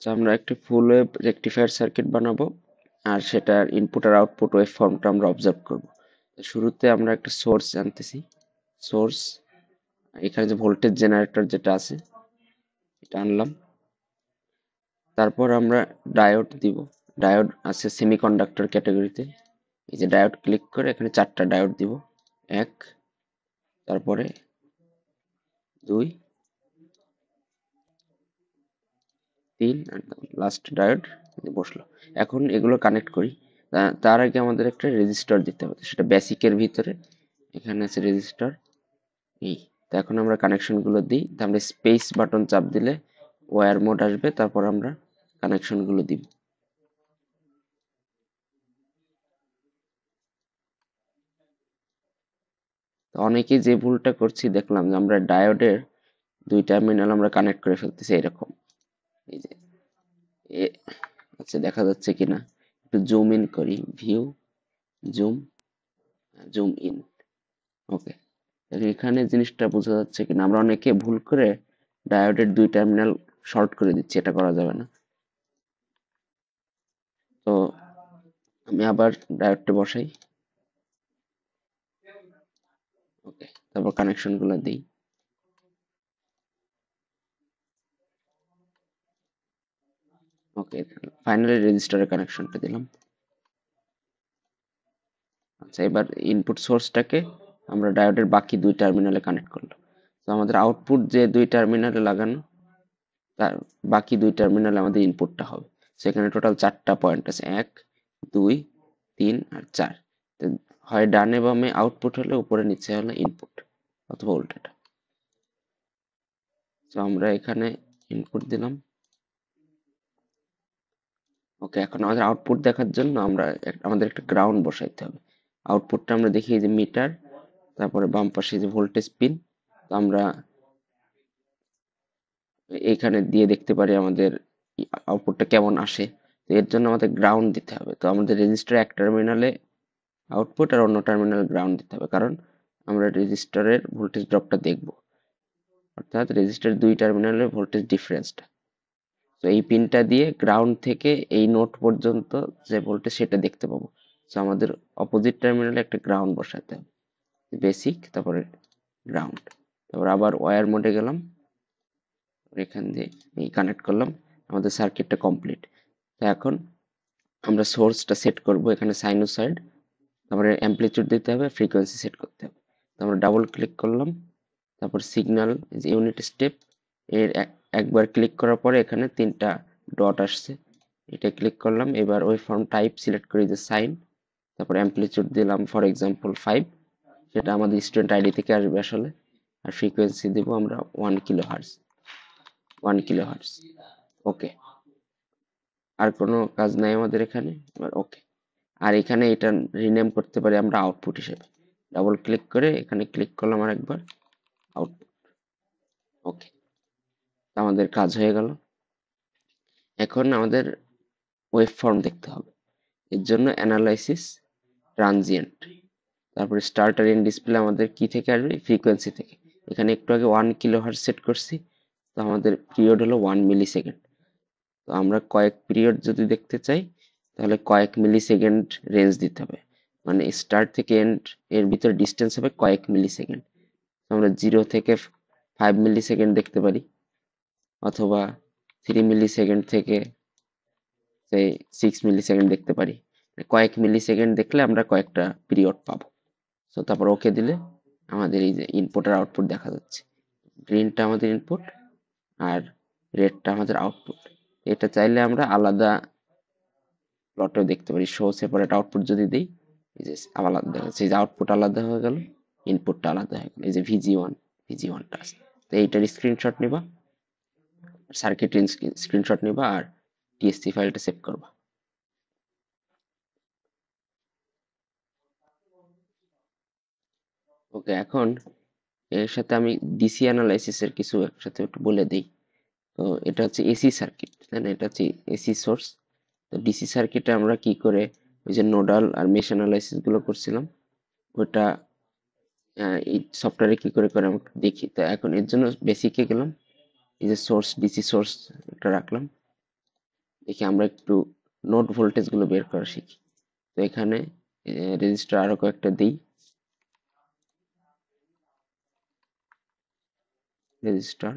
তো আমরা একটি ফুল ওয়েভ রেকটিফায়ার সার্কিট বানাবো, আর সেটার ইনপুট আর আউটপুট ওয়েভ ফর্মটা আমরা অবজার্ভ করব। শুরুতে আমরা একটা সোর্স আনতেছি। সোর্স, এখানে যে ভোল্টেজ জেনারেটর যেটা আছে এটা আনলাম। তারপর আমরা ডায়োড দিব। ডায়োড আছে সেমিকন্ডাক্টর ক্যাটাগরিতে। এই যে ডায়োড ক্লিক করে এখানে 4টা ডায়োড দিব। 1, তারপরে 2, 3, আর লাস্ট ডায়োড বসলো। এখন এগুলো কানেক্ট করি। তার আগে আমাদের একটা রেজিস্টার দিতে হবে, সেটা বেসিকের ভিতরে এখানে আছে রেজিস্টার। এই তো এখন আমরা কানেকশন গুলো দিই। তো আমরা স্পেস বাটন চাপ দিলে ওয়্যার মোড আসবে, তারপর আমরা কানেকশন গুলো দিব। তো অনেকেই যে ভুলটা করছি দেখলাম যে আমরা ডায়োডের 2 টার্মিনাল আমরা কানেক্ট করে ফেলতেছি এরকম। এই যে আচ্ছা, দেখা যাচ্ছে কিনা একটু জুম ইন করি। View, zoom, zoom in. Okay, এখানে জিনিসটা বোঝা যাচ্ছে কিনা, আমরা অনেকে ভুল করে ডায়োডের 2 টার্মিনাল শর্ট করে দিচ্ছি, এটা করা যাবে না। তো আমি আবার ডায়োডটা বসাই। ওকে, তারপর কানেকশন গুলো দিই। ওকে, ফাইনালি রেজিস্টারের কানেকশনটা দিলাম। আচ্ছা, এবার ইনপুট সোর্সটাকে আমরা ডায়োডের বাকি 2 টার্মিনালে কানেক্ট করলাম। তো আমাদের আউটপুট যে 2 টার্মিনালে লাগানো, তার বাকি 2 টার্মিনালে আমাদের ইনপুটটা হবে। সেখানে টোটাল 4টা পয়েন্ট আছে, 1, 2, 3 আর 4। তো হয় ডানে বামে আউটপুট হলে উপরে নিচে হলে ইনপুট অথবা উল্টাটা। তো আমরা এখানে ইনপুট দিলাম। ওকে, এখন আমাদের আউটপুট দেখার জন্য আমাদের একটা গ্রাউন্ড বসাইতে হবে। আউটপুটটা আমরা দেখি যে মিটার, তারপরে বাম পাশে যে ভোল্টেজ পিন। তো আমরা এখানে দিয়ে দেখতে পারি আমাদের আউটপুটটা কেমন আসে। তো এর জন্য আমাদের গ্রাউন্ড দিতে হবে। তো আমাদের রেজিস্টার এক টার্মিনালে আউটপুট আর অন্য টার্মিনাল গ্রাউন্ড দিতে হবে, কারণ আমরা রেজিস্টারের ভোল্টেজ ড্রপটা দেখব, অর্থাৎ রেজিস্টার 2 টার্মিনালের ভোল্টেজ ডিফারেন্সটা। তো এই পিনটা দিয়ে গ্রাউন্ড থেকে এই নোড পর্যন্ত যে ভোল্টেজ সেটা দেখতে পাবো। তো আমাদের অপোজিট টার্মিনালে একটা গ্রাউন্ড বসাতে হবে। বেসিক, তারপরে গ্রাউন্ড, তারপর আবার ওয়্যার মোডে গেলাম, এখান দিয়ে এই কানেক্ট করলাম। আমাদের সার্কিটটা কমপ্লিট। তো এখন আমরা সোর্সটা সেট করব, এখানে সাইনোসয়েড, তারপরে অ্যামপ্লিটিউড দিতে হবে, ফ্রিকোয়েন্সি সেট করতে হবে। তো আমরা ডাবল ক্লিক করলাম, তারপর সিগন্যাল যে ইউনিট স্টেপ, এর একবার ক্লিক করার পরে এখানে 3টা ডট আসছে, এটা ক্লিক করলাম। এবার ওই ফর্ম টাইপ সিলেক্ট করি যে সাইন, তারপর অ্যামপ্লিটিউড দিলাম ফর এক্সাম্পল 5, সেটা আমাদের স্টুডেন্ট আইডি থেকে আসবে আসলে। আর ফ্রিকোয়েন্সি দেব আমরা 1 কিলো হার্টজ, 1 কিলো হার্টজ। ওকে, আর কোনো কাজ নাই আমাদের এখানে। এবার ওকে, আর এখানে এটা রিনেম করতে পারি আমরা আউটপুট হিসেবে। ডাবল ক্লিক করে এখানে ক্লিক করলাম আর একবার, আউটপুট। ওকে, আমাদের কাজ হয়ে গেল। এখন আমাদের ওয়েভ ফর্ম দেখতে হবে। এর জন্য অ্যানালাইসিস, ট্রানজিয়েন্ট, তারপরে স্টার্ট আর এন্ড ডিসপ্লে আমাদের কি থেকে আসবে, ফ্রিকোয়েন্সি থেকে। এখানে একটু আগে 1 কিলো হার্টজ সেট করছি, তো আমাদের পিরিয়ড হলো 1 মিলি সেকেন্ড। তো আমরা কয়েক পিরিয়ড যদি দেখতে চাই তাহলে কয়েক মিলি সেকেন্ড রেঞ্জ দিতে হবে, মানে স্টার্ট থেকে এন্ড এর ভিতরে ডিস্টেন্স হবে কয়েক মিলি সেকেন্ড। আমরা 0 থেকে 5 মিলি সেকেন্ড দেখতে পারি, অথবা 3 মিলি সেকেন্ড থেকে 6 মিলি সেকেন্ড দেখতে পারি। কয়েক মিলি সেকেন্ড দেখলে আমরা কয়েকটা পিরিয়ড পাবো। তো তারপর ওকে দিলে আমাদের এই যে ইনপুট আর আউটপুট দেখা যাচ্ছে। গ্রিনটা আমাদের ইনপুট আর রেডটা আমাদের আউটপুট। এটা চাইলে আমরা আলাদা প্লটেও দেখতে পারি, শো সেপারেট আউটপুট যদি দিই, এই যে আলাদা দেখা যাচ্ছে, এই যে আউটপুট আলাদা হয়ে গেল, ইনপুটটা আলাদা হয়ে গেল। এই যে ভিজি ওয়ানটা আছে। তো এইটার স্ক্রিনশট নিবা, সার্কিট স্ক্রিনশট নিবা, আর টিএসসি ফাইলটা সেভ করবা। ওকে, এখন এর সাথে আমি ডিসি অ্যানালাইসিস এর কিছু একসাথে একটু বলে দিই। তো এটা হচ্ছে এসি সার্কিট, তাই না? এটা হচ্ছে এসি সোর্স। তো ডিসি সার্কিটে আমরা কি করে ওই যে নোডাল আর মেশ অ্যানালাইসিস গুলো করছিলাম, ওটা এই সফটওয়্যারে কি করে করে আমরা দেখি। তো এখন এর জন্য বেসিকে গেলাম, এই যে সোর্স, ডিসি সোর্স একটা রাখলাম। দেখি আমরা একটু নোড ভোল্টেজ গুলো বের করা শিখি। তো এখানে রেজিস্টার আরো কয়েকটা দিই, রেজিস্টার,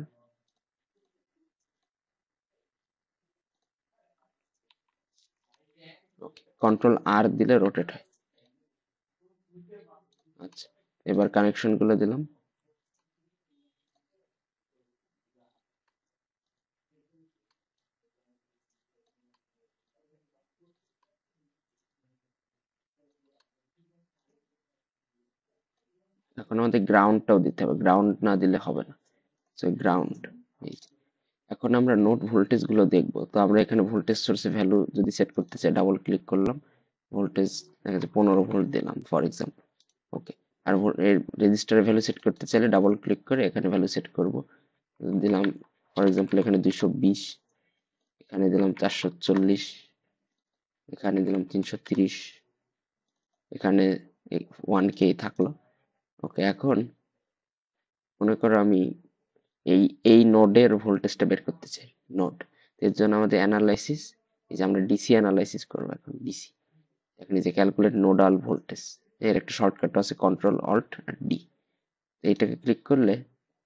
ওকে, কন্ট্রোল আর দিলে রোটেট হয়। আচ্ছা, এবার কানেকশন গুলো দিলাম। এখন আমাদের গ্রাউন্ডটাও দিতে হবে, গ্রাউন্ড না দিলে হবে না। তো গ্রাউন্ড, এখন আমরা নোড ভোল্টেজ গুলো দেখবো। তো আমরা এখানে ভোল্টেজ সোর্সে ভ্যালু যদি সেট করতে চাই, ডাবল ক্লিক করলাম, ভোল্টেজ দেখা যাচ্ছে 15 ভোল্ট দিলাম ফর এক্সাম্পল। ওকে, আর এর রেজিস্টারের ভ্যালু সেট করতে চাইলে ডাবল ক্লিক করে এখানে ভ্যালু সেট করব, দিলাম ফর এক্সাম্পল এখানে 220, এখানে দিলাম 440, এখানে দিলাম 330, এখানে 1K থাকলো। ওকে, এখন মনে করো আমি এই এই নোডের ভোল্টেজটা বের করতে চাই, নোড। এর জন্য আমাদের অ্যানালাইসিস, এই যে আমরা ডিসি অ্যানালাইসিস করবো এখন, ডিসি। এখানে যে ক্যালকুলেট নোডাল ভোল্টেজ, এর একটা শর্টকাট আছে কন্ট্রোল অল্ট আর ডি। এইটাকে ক্লিক করলে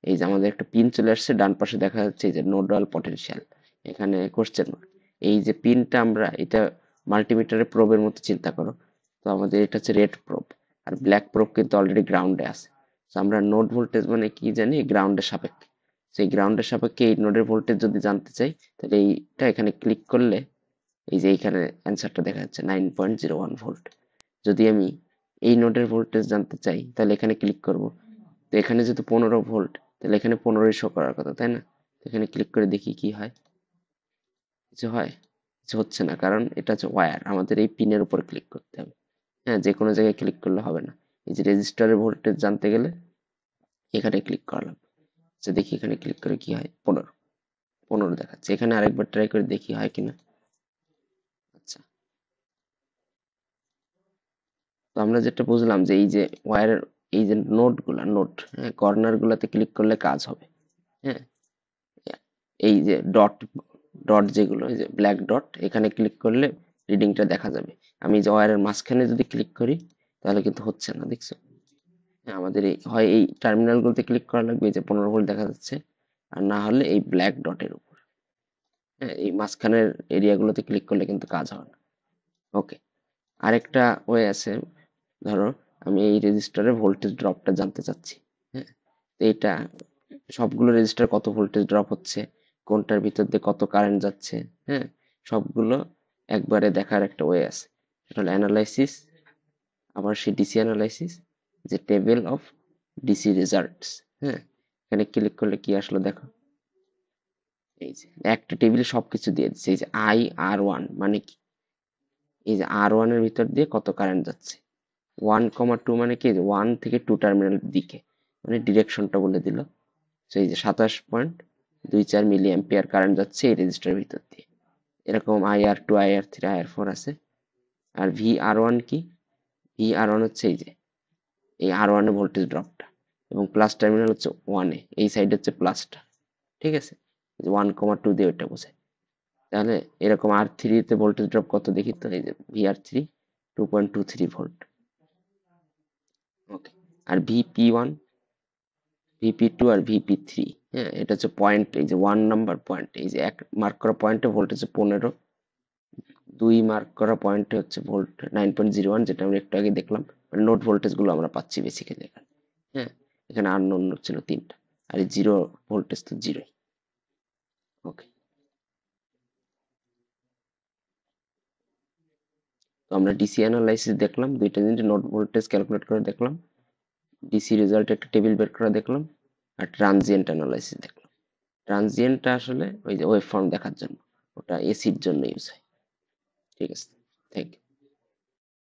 এই যে আমাদের একটা পিন চলে আসছে, ডান পাশে দেখা যাচ্ছে এই যে নোডাল পটেনশিয়াল, এখানে কোশ্চেন মার্ক। এই যে পিনটা আমরা এটা মাল্টিমিটারের প্রোবের মতো চিন্তা করো। তো আমাদের এটা হচ্ছে রেড প্রোব, আর ব্ল্যাক প্রোব কিন্তু অলরেডি গ্রাউন্ডে আছে। তো আমরা নোড ভোল্টেজ মানে কি জানি, গ্রাউন্ডের সাপেক্ষে। সেই গ্রাউন্ডের সাপেক্ষে এই নোডের ভোল্টেজ যদি জানতে চাই, তাহলে এইটা এখানে ক্লিক করলে এই যে এইখানে অ্যান্সারটা দেখা যাচ্ছে 9.01 ভোল্ট। যদি আমি এই নোডের ভোল্টেজ জানতে চাই, তাহলে এখানে ক্লিক করব। তো এখানে যেহেতু 15 ভোল্ট, তাহলে এখানে 15 শো করার কথা, তাই না? এখানে ক্লিক করে দেখি কি হয়, কিছু হয়? কিছু হচ্ছে না, কারণ এটা হচ্ছে ওয়্যার, আমাদের এই পিনের উপর ক্লিক করতে হবে। হ্যাঁ, যে কোনো জায়গায় ক্লিক করলে হবে না। এই যে রেজিস্টারের ভোল্টেজ জানতে গেলে এখানে ক্লিক করা লাগবে। আচ্ছা, দেখি এখানে ক্লিক করে কি হয়, 15 দেখাচ্ছে। এখানে আরেকবার ট্রাই করে দেখি হয় কিনা। আচ্ছা, তো আমরা যেটা বুঝলাম যে এই যে ওয়্যারের এই যে নোড, হ্যাঁ, কর্নার গুলাতে ক্লিক করলে কাজ হবে। হ্যাঁ, এই যে ডট, ডট যেগুলো, এই যে ব্ল্যাক ডট, এখানে ক্লিক করলে রিডিংটা দেখা যাবে। আমি যে ওয়্যারের মাঝখানে যদি ক্লিক করি, তাহলে কিন্তু হচ্ছে না, দেখছো? হ্যাঁ, আমাদের এই হয় এই টার্মিনাল গুলোতে ক্লিক করা লাগবে, এই যে 15 ভোল্ট দেখা যাচ্ছে, আর না হলে এই ব্ল্যাক ডটের উপর। হ্যাঁ, এই মাঝখানের এরিয়া গুলোতে ক্লিক করলে কিন্তু কাজ হবে না। ওকে, আরেকটা ওয়ে আছে, ধরো আমি এই রেজিস্টারের ভোল্টেজ ড্রপটা জানতে চাচ্ছি। হ্যাঁ, তো এইটা সবগুলো রেজিস্টার কত ভোল্টেজ ড্রপ হচ্ছে, কোনটার ভিতর দিয়ে কত কারেন্ট যাচ্ছে, হ্যাঁ, সবগুলো একবারে দেখার একটা ওয়ে আছে। সেটা হলো অ্যানালাইসিস, আবার সেই ডিসি অ্যানালাইসিস, যে টেবিল অফ ডিসি রেজাল্টস। হ্যাঁ, এখানে ক্লিক করলে কি আসলো দেখো, এই যে একটা টেবিলে সবকিছু দিয়ে দিচ্ছে। এই যে IR1 মানে কি, এই যে R1 এর ভিতর দিয়ে কত কারেন্ট যাচ্ছে, 1,2 মানে কি, 1 থেকে 2 টার্মিনাল দিকে, মানে ডিরেকশনটা বলে দিল। সেই যে 27.24 মিলি অ্যাম্পিয়ার কারেন্ট যাচ্ছে এই রেজিস্টারের ভিতর দিয়ে। এরকম IR2, IR3, IR4 আছে। আর VR1 কি, VR1 হচ্ছে এই যে এই R1 এ ভোল্টেজ ড্রপটা, এবং প্লাস টার্মিনাল হচ্ছে 1 এ, এই সাইড হচ্ছে প্লাসটা। ঠিক আছে, 1,2 দিয়ে ওইটা বোঝায়। তাহলে এরকম R3 তে ভোল্টেজ ড্রপ কত দেখি তো, এই যে VR3 2.23 ভোল্ট। ওকে, আর VP1, VP2 আর VP3, হ্যাঁ, এটা হচ্ছে পয়েন্ট, এই যে 1 নাম্বার পয়েন্ট, এই যে এক মার্ক করা পয়েন্টে ভোল্ট হচ্ছে 15, 2 মার্ক করা পয়েন্টে হচ্ছে ভোল্ট 9.01, যেটা আমরা একটু আগে দেখলাম। মানে নোড ভোল্টেজ গুলো আমরা পাচ্ছি বেসিক্যালি এখানে। হ্যাঁ, এখানে আননোন নোড ছিল 3টা, আর এই জিরো ভোল্টেজ তো জিরোই। ওকে, তো আমরা ডিসি অ্যানালাইসিস দেখলাম, দুইটা জিনিস, নোড ভোল্টেজ ক্যালকুলেট করে দেখলাম, ডিসি রেজাল্ট একটা টেবিল বের করা দেখলাম, আর ট্রানজিয়েন্ট অ্যানালাইসিস দেখলাম। ট্রানজিয়েন্টটা আসলে ওই যে ওয়েব ফর্ম দেখার জন্য, ওটা এসির জন্য ইউজ হয়। ঠিক আছে, থ্যাংক ইউ।